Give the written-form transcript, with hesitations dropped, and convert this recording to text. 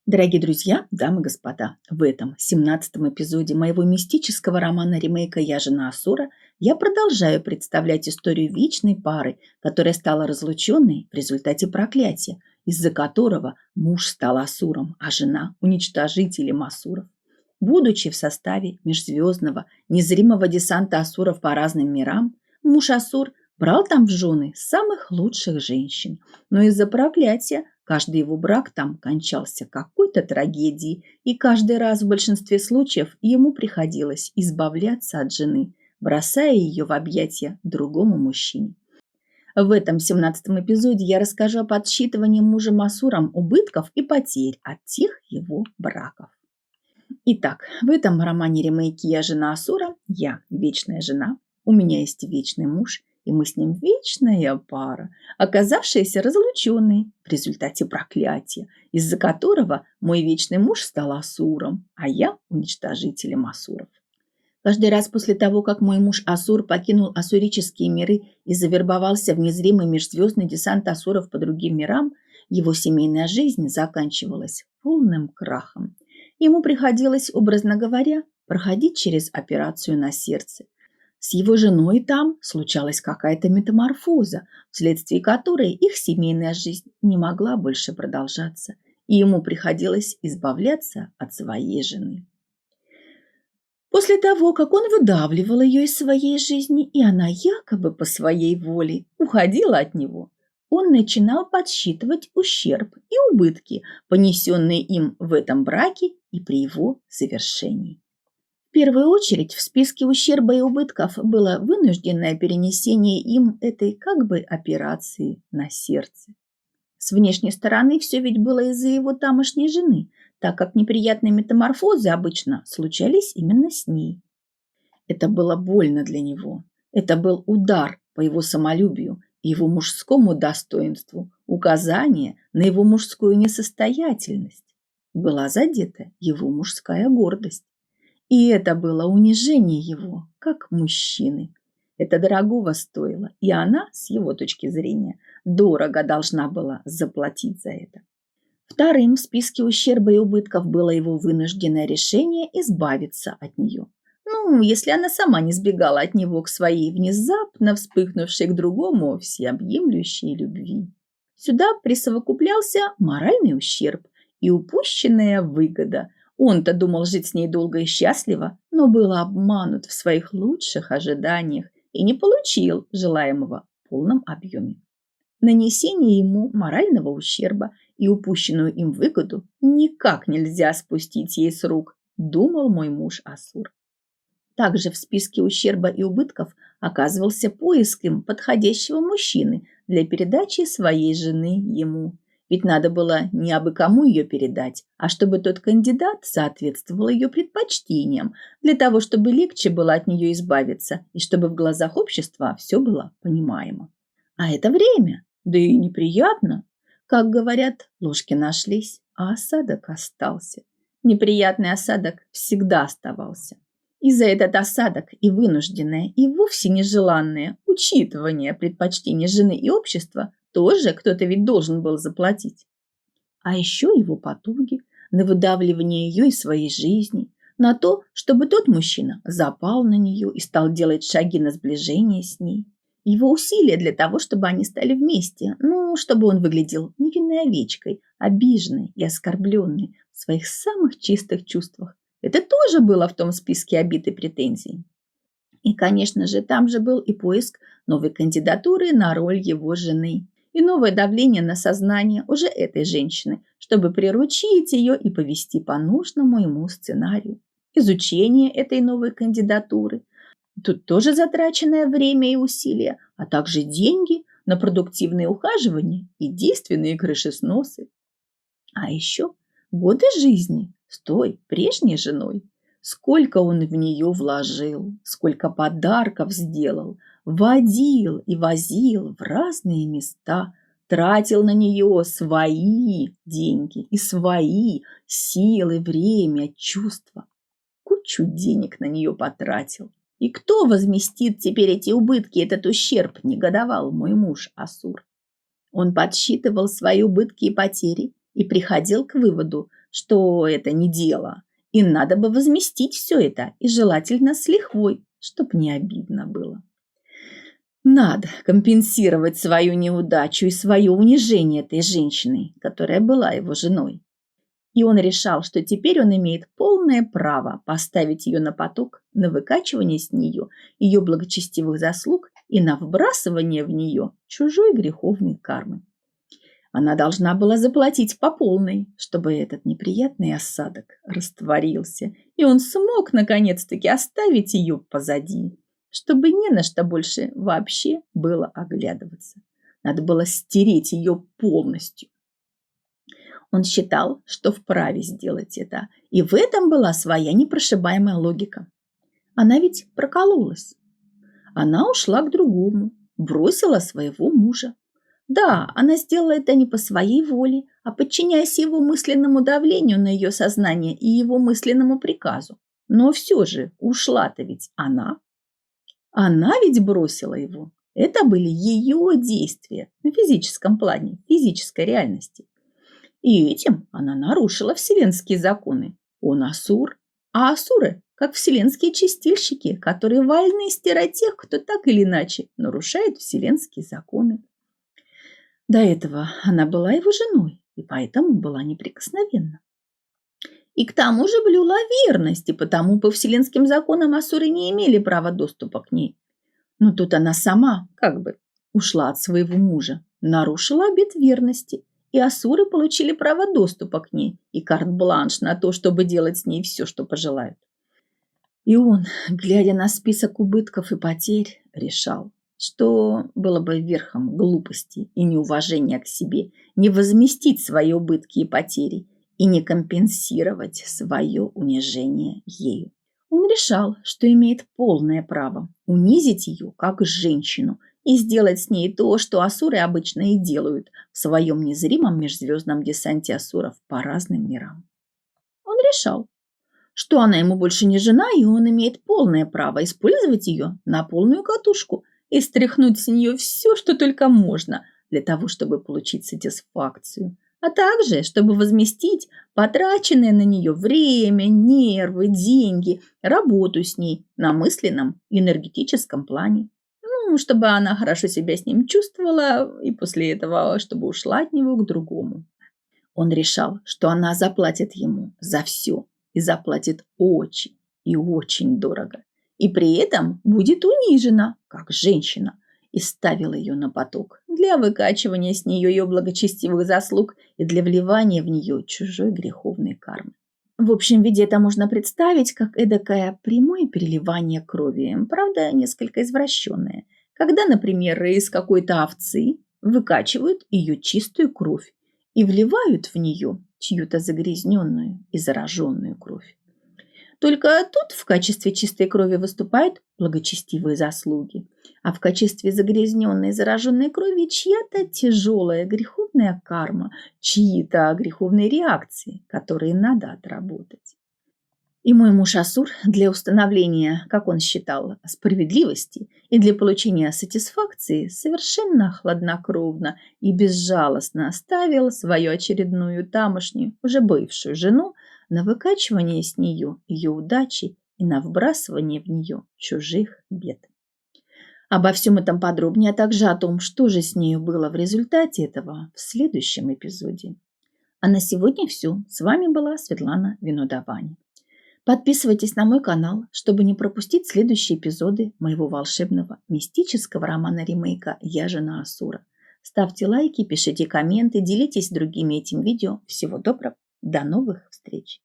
Дорогие друзья, дамы и господа, в этом 17-м эпизоде моего мистического романа-ремейка «Я жена Асура» я продолжаю представлять историю вечной пары, которая стала разлученной в результате проклятия, из-за которого муж стал Асуром, а жена– уничтожителем Асуров. Будучи в составе межзвездного, незримого десанта Асуров по разным мирам, муж Асур брал там в жены самых лучших женщин, но из-за проклятия каждый его брак там кончался какой-то трагедией, и каждый раз в большинстве случаев ему приходилось избавляться от жены, бросая ее в объятия другому мужчине. В этом 17-м эпизоде я расскажу о подсчитывании мужем Асуром убытков и потерь от тех его браков. Итак, в этом романе-ремейке «Я жена Асура», я вечная жена, у меня есть вечный муж, и мы с ним вечная пара, оказавшаяся разлученной в результате проклятия, из-за которого мой вечный муж стал Асуром, а я уничтожителем Асуров. Каждый раз после того, как мой муж Асур покинул ассурические миры и завербовался в незримый межзвездный десант Асуров по другим мирам, его семейная жизнь заканчивалась полным крахом. Ему приходилось, образно говоря, проходить через операцию на сердце. С его женой там случалась какая-то метаморфоза, вследствие которой их семейная жизнь не могла больше продолжаться, и ему приходилось избавляться от своей жены. После того, как он выдавливал ее из своей жизни, и она якобы по своей воле уходила от него, он начинал подсчитывать ущерб и убытки, понесенные им в этом браке и при его завершении. В первую очередь в списке ущерба и убытков было вынужденное перенесение им этой как бы операции на сердце. С внешней стороны все ведь было из-за его тамошней жены, так как неприятные метаморфозы обычно случались именно с ней. Это было больно для него. Это был удар по его самолюбию и его мужскому достоинству, указание на его мужскую несостоятельность. Была задета его мужская гордость. И это было унижение его, как мужчины. Это дорогого стоило, и она, с его точки зрения, дорого должна была заплатить за это. Вторым в списке ущерба и убытков было его вынужденное решение избавиться от нее. Если она сама не сбегала от него к своей внезапно вспыхнувшей к другому всеобъемлющей любви. Сюда присовокуплялся моральный ущерб и упущенная выгода. Он-то думал жить с ней долго и счастливо, но был обманут в своих лучших ожиданиях и не получил желаемого в полном объеме. Нанесение ему морального ущерба и упущенную им выгоду никак нельзя спустить ей с рук, думал мой муж Асур. Также в списке ущерба и убытков оказывался поиск им подходящего мужчины для передачи своей жены ему. Ведь надо было не абы кому ее передать, а чтобы тот кандидат соответствовал ее предпочтениям, для того, чтобы легче было от нее избавиться и чтобы в глазах общества все было понимаемо. А это время, да и неприятно. Как говорят, ложки нашлись, а осадок остался. Неприятный осадок всегда оставался. И за этот осадок и вынужденное, и вовсе нежеланное учитывание предпочтений жены и общества тоже кто-то ведь должен был заплатить. А еще его потуги на выдавливание ее из своей жизни, на то, чтобы тот мужчина запал на нее и стал делать шаги на сближение с ней. Его усилия для того, чтобы они стали вместе, чтобы он выглядел невинной овечкой, обиженной и оскорбленной в своих самых чистых чувствах. Это тоже было в том списке обид и претензий. И, конечно же, там же был и поиск новой кандидатуры на роль его жены, и новое давление на сознание уже этой женщины, чтобы приручить ее и повести по нужному ему сценарию. Изучение этой новой кандидатуры. Тут тоже затраченное время и усилия, а также деньги на продуктивные ухаживания и действенные крышесносы. А еще годы жизни с той прежней женой. Сколько он в нее вложил, сколько подарков сделал, водил и возил в разные места, тратил на нее свои деньги и свои силы, время, чувства. Кучу денег на нее потратил. И кто возместит теперь эти убытки, этот ущерб, негодовал мой муж Асур. Он подсчитывал свои убытки и потери и приходил к выводу, что это не дело, и надо бы возместить все это, и желательно с лихвой, чтоб не обидно было. Надо компенсировать свою неудачу и свое унижение этой женщиной, которая была его женой. И он решал, что теперь он имеет полное право поставить ее на поток, на выкачивание с нее ее благочестивых заслуг и на вбрасывание в нее чужой греховной кармы. Она должна была заплатить по полной, чтобы этот неприятный осадок растворился, и он смог наконец-таки оставить ее позади, чтобы не на что больше вообще было оглядываться. Надо было стереть ее полностью. Он считал, что вправе сделать это, и в этом была своя непрошибаемая логика. Она ведь прокололась. Она ушла к другому, бросила своего мужа. Да, она сделала это не по своей воле, а подчиняясь его мысленному давлению на ее сознание и его мысленному приказу. Но все же ушла-то ведь она. Она ведь бросила его. Это были ее действия на физическом плане, физической реальности. И этим она нарушила вселенские законы. Он асур, а асуры, как вселенские чистильщики, которые вольны стирать тех, кто так или иначе нарушает вселенские законы. До этого она была его женой, и поэтому была неприкосновенна. И к тому же блюла верность, и потому по вселенским законам асуры не имели права доступа к ней. Но тут она сама, ушла от своего мужа, нарушила обет верности, и асуры получили право доступа к ней и карт-бланш на то, чтобы делать с ней все, что пожелают. И он, глядя на список убытков и потерь, решал, что было бы верхом глупости и неуважения к себе не возместить свои убытки и потери и не компенсировать свое унижение ею. Он решал, что имеет полное право унизить ее как женщину и сделать с ней то, что асуры обычно и делают в своем незримом межзвездном десанте асуров по разным мирам. Он решал, что она ему больше не жена, и он имеет полное право использовать ее на полную катушку и стряхнуть с нее все, что только можно, для того, чтобы получить сатисфакцию, а также, чтобы возместить потраченное на нее время, нервы, деньги, работу с ней на мысленном и энергетическом плане. Чтобы она хорошо себя с ним чувствовала, и после этого, чтобы ушла от него к другому. Он решал, что она заплатит ему за все, и заплатит очень и очень дорого, и при этом будет унижена, как женщина, и ставил ее на поток для выкачивания с нее ее благочестивых заслуг и для вливания в нее чужой греховной кармы. В общем виде это можно представить как эдакое прямое переливание крови, правда, несколько извращенное, когда, например, из какой-то овцы выкачивают ее чистую кровь и вливают в нее чью-то загрязненную и зараженную кровь. Только тут в качестве чистой крови выступают благочестивые заслуги, а в качестве загрязненной и зараженной крови чья-то тяжелая греховная карма, чьи-то греховные реакции, которые надо отработать. И мой муж Асур для установления, как он считал, справедливости и для получения сатисфакции совершенно хладнокровно и безжалостно оставил свою очередную тамошнюю, уже бывшую жену на выкачивание с нее ее удачи и на вбрасывание в нее чужих бед. Обо всем этом подробнее, а также о том, что же с нею было в результате этого, в следующем эпизоде. А на сегодня все. С вами была Светлана Винодавани. Подписывайтесь на мой канал, чтобы не пропустить следующие эпизоды моего волшебного мистического романа-ремейка «Я жена Асура». Ставьте лайки, пишите комменты, делитесь с другими этим видео. Всего доброго, до новых встреч!